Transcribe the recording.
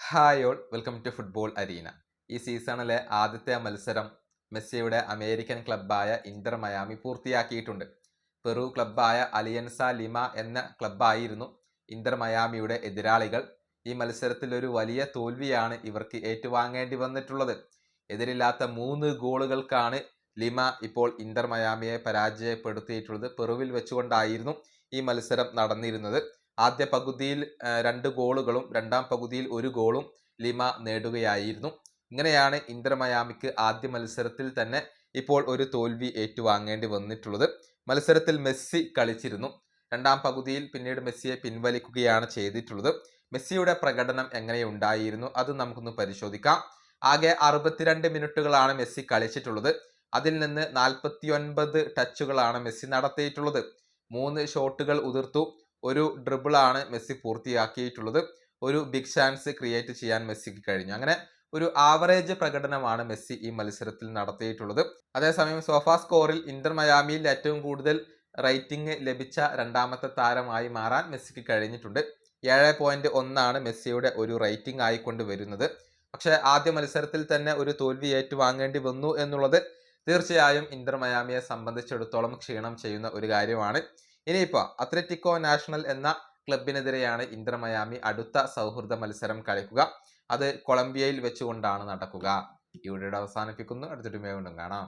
Hi all welcome to football arena. ഈ സീസണിലെ ആദ്യത്തെ മത്സരം മെസ്സിയുടെ അമേരിക്കൻ ക്ലബ്ബായ ഇന്റർ മയാമി പൂർത്തിയാക്കിയിട്ടുണ്ട്. പെറു ക്ലബ്ബായ അലിയൻസ ലിമ എന്ന ക്ലബ്ബായിരുന്നു ഇന്റർ മയാമിയുടെ എതിരാളികൾ. ഈ മത്സരത്തിൽ ഒരു വലിയ തോൽവിയാണ് ഇവർക്ക് ഏറ്റുവാങ്ങേണ്ടി വന്നിട്ടുള്ളത്. എതിരില്ലാത്ത 3 ഗോളുകൾക്കാണ് ലിമ ഇപ്പോൾ ഇന്റർ മയാമിയെ പരാജയപ്പെടുത്തിയിട്ടുള്ളത്. പെറുവിൽ വെച്ചുകൊണ്ടായിരുന്നു ഈ മത്സരം നടന്നിരുന്നത്. ആദ്യ പകുതിയിൽ 2 ഗോളുകളും രണ്ടാം പകുതിയിൽ 1 ഗോളും ലിമ നേടുകയായിരുന്നു. ഇങ്ങനെയാണ് ഇന്റർ മയാമിക്ക് ആദ്യ മത്സരത്തിൽ തന്നെ ഇപ്പോൾ ഒരു തോൽവി ഏറ്റുവാങ്ങേണ്ടി വന്നിട്ടുള്ളത്. മത്സരത്തിൽ മെസ്സി കളിച്ചിരുന്നു. രണ്ടാം പകുതിയിൽ പിന്നീട് മെസ്സിയെ പിൻവലിക്കുകയാണ് ചെയ്തിട്ടുള്ളത്. മെസ്സിയുടെ പ്രകടനം എങ്ങനെയുണ്ടായിരുന്നു അത് നമുക്കൊന്ന് പരിശോധിക്കാം. ആകെ 62 മിനിറ്റുകളാണ് മെസ്സി കളിച്ചിട്ടുള്ളത്. അതിൽ നിന്ന് 49 ടച്ചുകളാണ് മെസ്സി നടത്തിയിട്ടുള്ളത്. 3 ഷോട്ടുകൾ ഉതിർത്തു. ഒരു ഡ്രിബിളാണ് മെസ്സി പൂർത്തിയാക്കിയിട്ടുള്ളത്. ഒരു ബിഗ് ചാൻസ് ക്രിയേറ്റ് ചെയ്യാൻ മെസ്സിക്ക് കഴിഞ്ഞു. അങ്ങനെ ഒരു ആവറേജ് പ്രകടനമാണ് മെസ്സി ഈ മത്സരത്തിൽ നടത്തിയിട്ടുള്ളത്. അതേസമയം സോഫാ സ്കോറിൽ ഇന്റർ മയാമിയിൽ ഏറ്റവും കൂടുതൽ റേറ്റിംഗ് ലഭിച്ച രണ്ടാമത്തെ താരമായി മാറാൻ മെസ്സിക്ക് കഴിഞ്ഞിട്ടുണ്ട്. 7.1 മെസ്സിയുടെ ഒരു റേറ്റിംഗ് ആയിക്കൊണ്ട് വരുന്നത്. പക്ഷെ ആദ്യ മത്സരത്തിൽ തന്നെ ഒരു തോൽവി ഏറ്റുവാങ്ങേണ്ടി വന്നു എന്നുള്ളത് തീർച്ചയായും ഇന്റർ മയാമിയെ സംബന്ധിച്ചിടത്തോളം ക്ഷീണം ചെയ്യുന്ന ഒരു കാര്യമാണ്. ഇനിയിപ്പോ അത്ലറ്റിക്കോ നാഷണൽ എന്ന ക്ലബിനെതിരെയാണ് ഇന്റർ മയാമി അടുത്ത സൗഹൃദ മത്സരം കളിക്കുക. അത് കൊളംബിയയിൽ വെച്ചുകൊണ്ടാണ് നടക്കുക. ഈ വീഡിയോ അവസാനിപ്പിക്കുന്നു. അടുത്തൊരു വീണ്ടും കാണാം.